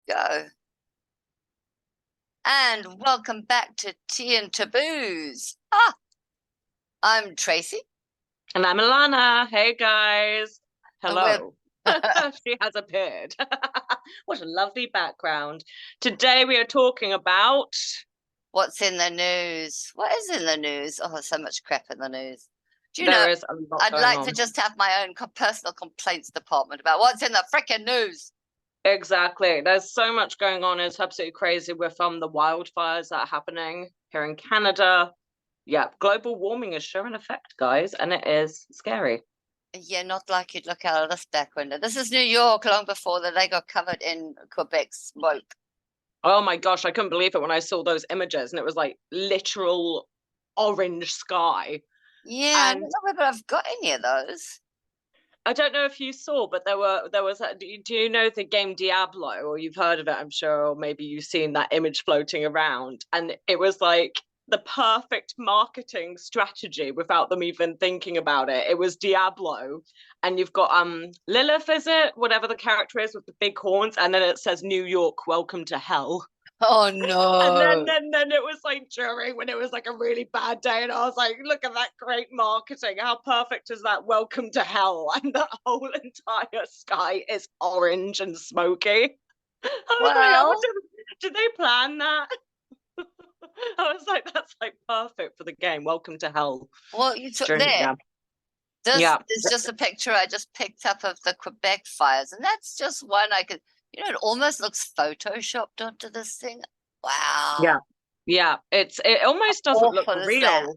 Go. And welcome back to Tea and Taboos. I'm Tracey. And I'm Alana. Hey, guys. Hello. She has appeared. What a lovely background. Today we are talking about... What's in the news? What is in the news? Oh, there's so much crap in the news. Do you There know, is a lot I'd going like on. to just have my own personal complaints department about what's in the frickin' news. Exactly. There's so much going on. It's absolutely crazy with the wildfires that are happening here in Canada. Yeah, global warming is showing effect, guys, and it is scary. Yeah, not like you'd look out of this back window. This is New York long before that they got covered in Quebec smoke. Oh my gosh, I couldn't believe it when I saw those images, and it was like literal orange sky. Yeah, I don't know whether I've got any of those. I don't know if you saw, but there was do you know the game Diablo, or you've heard of it, I'm sure, or maybe you've seen that image floating around, and it was like the perfect marketing strategy without them even thinking about it. It was Diablo, and you've got Lilith, is it, whatever the character is with the big horns, and then it says New York, welcome to hell. Oh no. And then it was like during when it was like a really bad day, and I was like, look at that great marketing. How perfect is that? Welcome to hell. And the whole entire sky is orange and smoky. I was like, oh, did they plan that? I was like, that's like perfect for the game. Welcome to hell. Well, you took there. This is just a picture I just picked up of the Quebec fires, and that's just one I could, it almost looks photoshopped onto this thing. Wow. Yeah. It almost doesn't look real.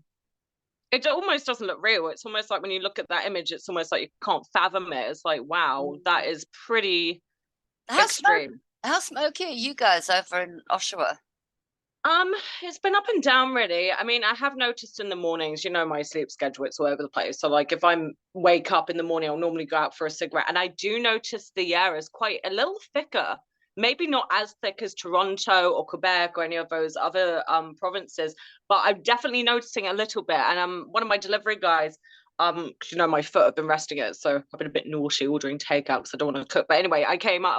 It almost doesn't look real. It's almost like when you look at that image, it's almost like you can't fathom it. It's like, wow, that is pretty extreme. How smoky are you guys over in Oshawa? It's been up and down really. I mean, I have noticed in the mornings, my sleep schedule, it's all over the place. So like if I'm wake up in the morning, I'll normally go out for a cigarette. And I do notice the air is quite a little thicker. Maybe not as thick as Toronto or Quebec or any of those other provinces, but I'm definitely noticing a little bit. And one of my delivery guys, my foot, I've been resting it, so I've been a bit naughty ordering takeout because I don't want to cook. But anyway,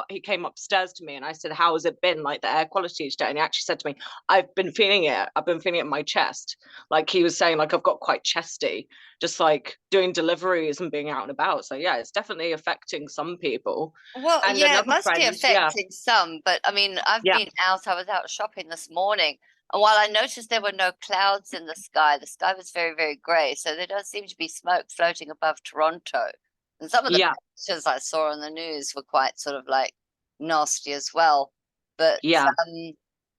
he came upstairs to me and I said, how has it been, like the air quality today? And he actually said to me, I've been feeling it in my chest. Like he was saying, like I've got quite chesty, just like doing deliveries and being out and about. So yeah, it's definitely affecting some people. Well, and yeah, it must be affecting some, but I mean, I was out shopping this morning, and while I noticed there were no clouds in the sky was very, very grey. So there does seem to be smoke floating above Toronto. And some of the pictures I saw on the news were quite sort of like nasty as well. But I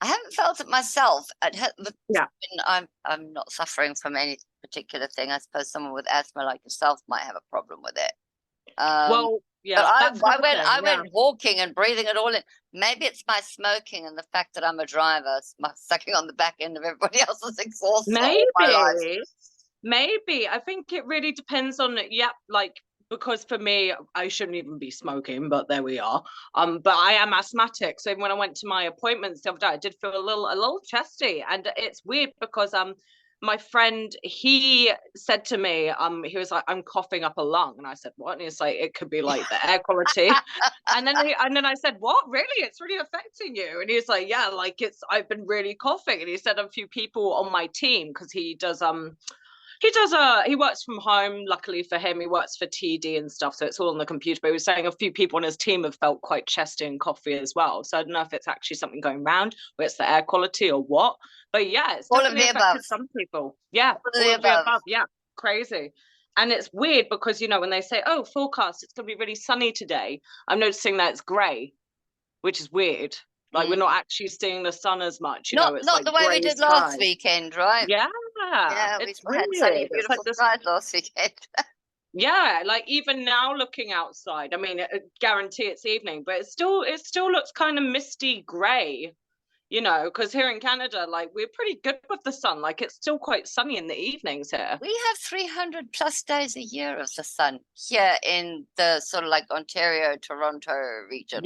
haven't felt it myself. I'm not suffering from any particular thing. I suppose someone with asthma like yourself might have a problem with it. I went walking and breathing it all in. Maybe it's my smoking and the fact that I'm a driver, sucking on the back end of everybody else's exhaust. Maybe. I think it really depends on because for me, I shouldn't even be smoking, but there we are. But I am asthmatic, so when I went to my appointments the other day, I did feel a little chesty, and it's weird because my friend, he said to me, he was like, I'm coughing up a lung. And I said, what? And he's like, it could be like the air quality. and then I said, what? Really? It's really affecting you? And he's like, yeah, like I've been really coughing. And he said a few people on my team, because he works from home. Luckily for him, he works for TD and stuff, so it's all on the computer. But he was saying a few people on his team have felt quite chesty and coffee as well. So I don't know if it's actually something going around, or it's the air quality or what. But yeah, it's definitely affected some people. Yeah, all of the above. Yeah, crazy. And it's weird because, when they say, oh, forecast, it's going to be really sunny today, I'm noticing that it's grey, which is weird. Like we're not actually seeing the sun as much. Not like the way we did last weekend, right? Yeah, we had sunny, beautiful skies last weekend. Yeah, like even now looking outside, I mean, I guarantee it's evening, but it still looks kind of misty grey, because here in Canada, like we're pretty good with the sun. Like it's still quite sunny in the evenings here. We have 300 plus days a year of the sun here in the sort of like Ontario, Toronto region.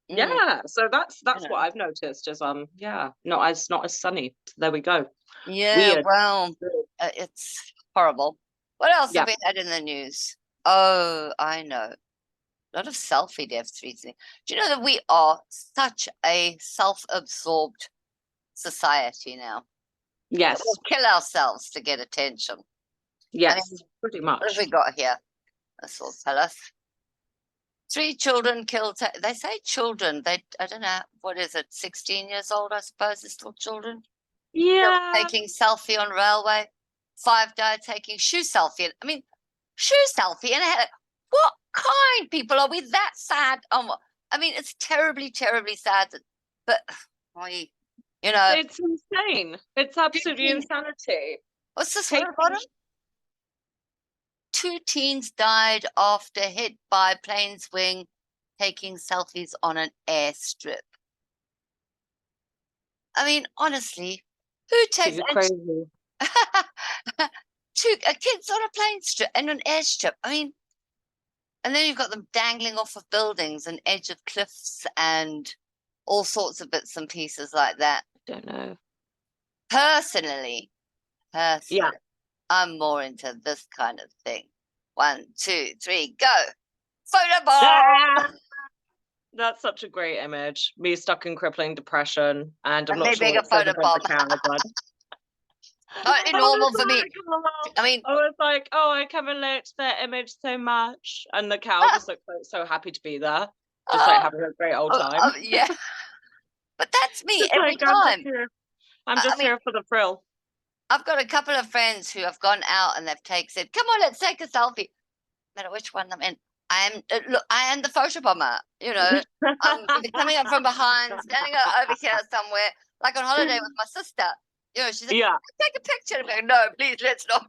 Yeah, so that's what I've noticed is not as sunny. There we go. Yeah, weird. Well, it's horrible. What else have we had in the news? Oh, I know. lot of selfie deaths recently. Do you know that we are such a self-absorbed society now? Yes. We'll kill ourselves to get attention. Yes, pretty What have much. we got here? This will tell us. 3 children killed. They say children. I don't know. What is it? 16 years old, I suppose. They're still children. Yeah. Taking selfie on railway. 5 died taking shoe selfie. I mean, shoe selfie. And what kind people are we that sad? I mean, it's terribly, terribly sad. But we, you know, it's insane. It's absolutely insanity. What's this one at the bottom? 2 teens died after hit by plane's wing taking selfies on an airstrip. I mean, honestly, who takes crazy? 2 kids on a plane strip and an airstrip? I mean, and then you've got them dangling off of buildings and edge of cliffs and all sorts of bits and pieces like that. Don't know. Personally, yeah, I'm more into this kind of thing. 1, 2, 3, go. Photo bomb. That's such a great image. Me stuck in crippling depression, and I'm not sure what a photo bomb. Totally normal for me. I mean, I was like, oh, I can relate to that image so much, and the cow just looked like so happy to be there, just like having a great old time. Yeah, but that's me every time. I'm just here for the thrill. I've got a couple of friends who have gone out and they've said, "Come on, let's take a selfie." No matter which one I'm in, I am the photo bomber. You know, I'm coming up from behind, standing over here somewhere, like on holiday with my sister. You know, she's like, yeah, take a picture. I'm like, no, please, let's not.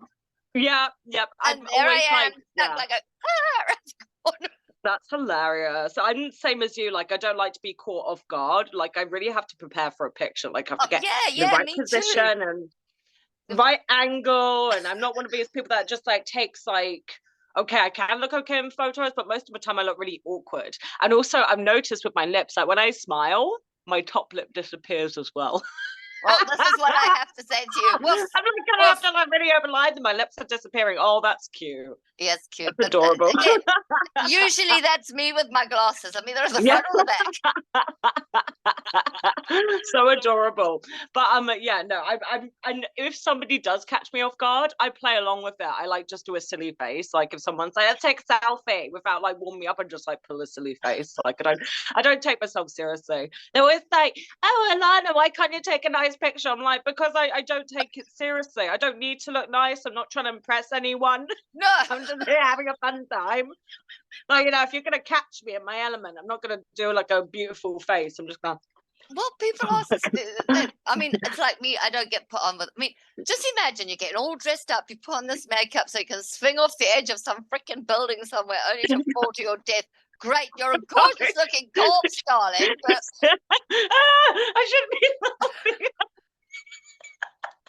Yeah, yep. And there I am, That's hilarious. I'm the same as you. Like, I don't like to be caught off guard. Like, I really have to prepare for a picture. Like, I have to get the right position and right angle. And I'm not one of these people that just like takes like, okay, I can look okay in photos, but most of the time I look really awkward. And also, I've noticed with my lips, like when I smile, my top lip disappears as well. Well, this is what I have to say to you. I'm gonna have to like really open lines and my lips are disappearing. Oh, that's cute. Yes, cute. That's adorable. Again, usually that's me with my glasses. I mean, there's the front or the back. So adorable. But yeah, no, I'm if somebody does catch me off guard, I play along with it. I like just do a silly face. Like if someone's like, let's take a selfie without like warming me up and just like pull a silly face. Like I don't take myself seriously. They always say, oh, Alana, why can't you take a nice picture? I'm like, because I don't take it seriously. I don't need to look nice. I'm not trying to impress anyone. No, I'm just here having a fun time. Like, you know, if you're gonna catch me in my element, I'm not gonna do like a beautiful face. I'm just gonna. Well, people ask. I mean, it's like me. I don't get put on with. I mean, just imagine you're getting all dressed up. You put on this makeup so you can swing off the edge of some freaking building somewhere, only to fall to your death. Great, you're a gorgeous looking corpse, darling. But I shouldn't be laughing.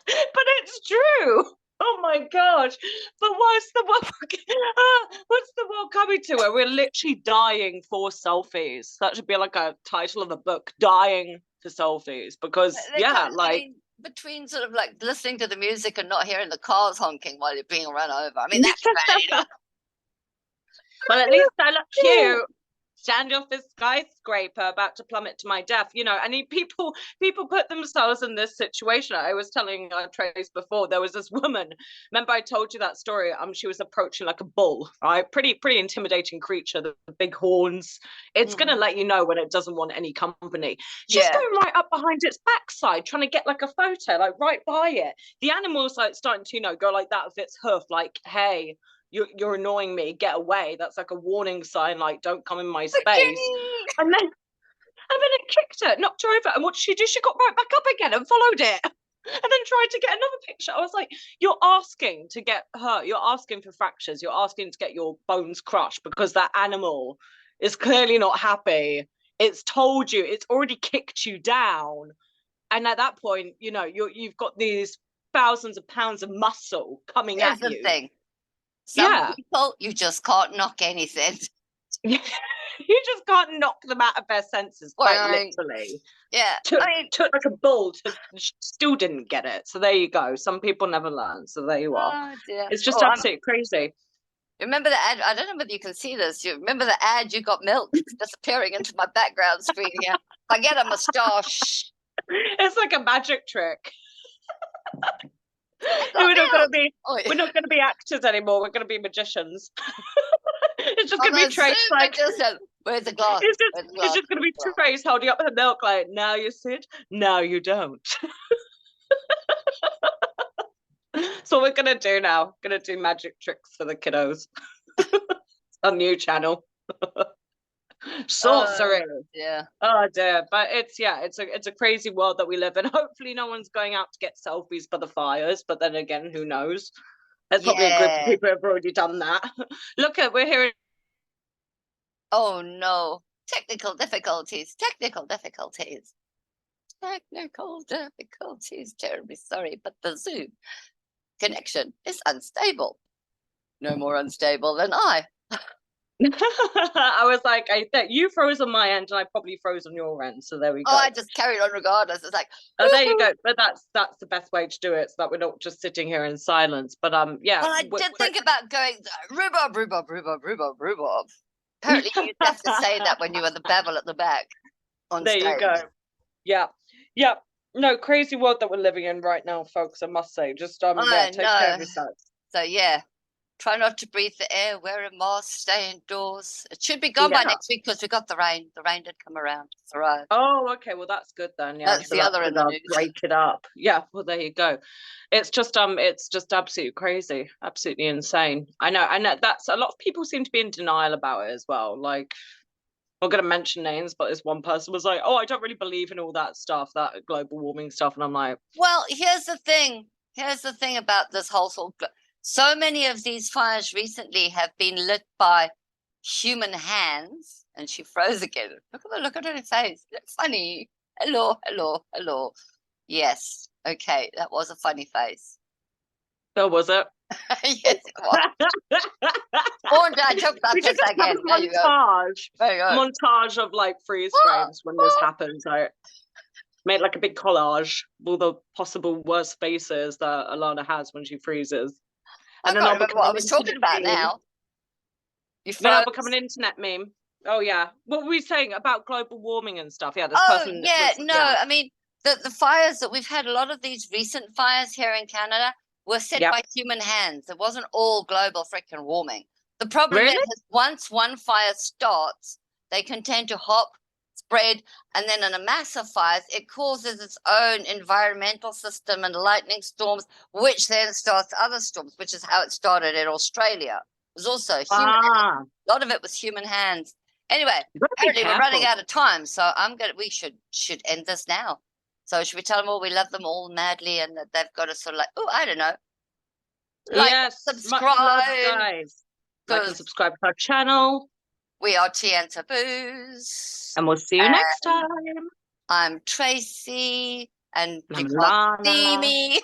But it's true. Oh my gosh. But what's the world coming to where we're literally dying for selfies? That should be like a title of a book, Dying for Selfies. Because between sort of like listening to the music and not hearing the cars honking while you're being run over. I mean, that's bad. Well, at least I look cute. Stand off this skyscraper about to plummet to my death, you know. And people put themselves in this situation. I was telling Trace before, there was this woman. Remember, I told you that story. She was approaching like a bull, right? Pretty intimidating creature. The big horns. It's gonna let you know when it doesn't want any company. She's going right up behind its backside, trying to get like a photo, like right by it. The animal's like starting to, you know, go like that with its hoof, like, hey. You're annoying me, get away. That's like a warning sign, like don't come in my space. And then it kicked her, knocked her over, and what did she do? She got right back up again and followed it and then tried to get another picture. I was like, you're asking to get hurt, you're asking for fractures, you're asking to get your bones crushed because that animal is clearly not happy. It's told you, it's already kicked you down, and at that point, you know, you've got these thousands of pounds of muscle coming at you. Thing. Some people, you just can't knock anything. You just can't knock them out of their senses, quite literally. Yeah. Took like a bull to still didn't get it. So there you go. Some people never learn. So there you are. Oh, dear. It's just absolutely crazy. Remember the ad? I don't know whether you can see this. You remember the ad? You got milk disappearing into my background screen here. If I get a moustache. It's like a magic trick. I got We're not going to milk. be. Oh, We're not going to be actors anymore. We're going to be magicians. It's just going to I'm be a Trace super like. magician. Where's the glass? It's Where's the just. glass? It's just going to be Trace holding up her milk like, now you sit, now you don't. So we're gonna do now. Gonna do magic tricks for the kiddos. A new channel. Sorcery. Yeah. Oh dear. But it's a crazy world that we live in. Hopefully no one's going out to get selfies for the fires, but then again, who knows? There's probably a group of people who have already done that. Look at we're here. Oh no. Technical difficulties. Technical difficulties. Technical difficulties. Terribly sorry, but the Zoom connection is unstable. No more unstable than I. I was like, I think you froze on my end and I probably froze on your end. So there we go. Oh, I just carried on regardless. It's like, oh, there you go. But that's the best way to do it, so that we're not just sitting here in silence. But yeah. well, I did think about going rhubarb, rhubarb, rhubarb, rhubarb, rhubarb. Apparently, you'd have to say that when you were the babble at the back on there stage. You go. Yeah, yeah. No, crazy world that we're living in right now, folks. I must say, just yeah, take care of yourself. So yeah, try not to breathe the air, wear a mask, stay indoors. It should be gone by next week because we got the rain. The rain did come around. It's all right. Oh, okay. Well, that's good then. Yeah, that's so the other in the news. Break it up. Yeah. Well, there you go. It's just absolutely crazy, absolutely insane. I know, that's a lot of people seem to be in denial about it as well. Like, I'm not going to mention names, but this one person was like, "Oh, I don't really believe in all that stuff, that global warming stuff," and I'm like, "Well, here's the thing. Here's the thing about this whole so many of these fires recently have been lit by human hands." And she froze again. Look at her face. That's funny. Hello, hello, hello. Yes. Okay, that was a funny face. Oh, was it? Yes, it was. I took that just again. There you go. Montage of like freeze frames when this happens. I made like a big collage of all the possible worst faces that Alana has when she freezes. And then I'll remember what I was talking about now. Then I'll become an internet meme. Oh yeah. What were we saying about global warming and stuff? Yeah, this person. Yeah, I mean the fires that we've had, a lot of these recent fires here in Canada were set by human hands. It wasn't all global freaking warming. The problem is once one fire starts, they can tend to hop, spread, and then in a massive fire, it causes its own environmental system and lightning storms, which then starts other storms, which is how it started in Australia. It was also human hands. A lot of it was human hands. Anyway, apparently we're running out of time, so we should end this now. So should we tell them all we love them all madly and that they've got to sort of like, I don't know. Subscribe. Guys. Like and subscribe to our channel. We are Tea and Taboos. And we'll see you next time. I'm Tracey, and you can't see me.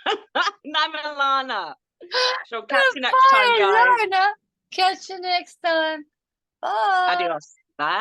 I'm Alana. So catch you next time, guys. Alana. Catch you next time. Bye. Adios. Bye.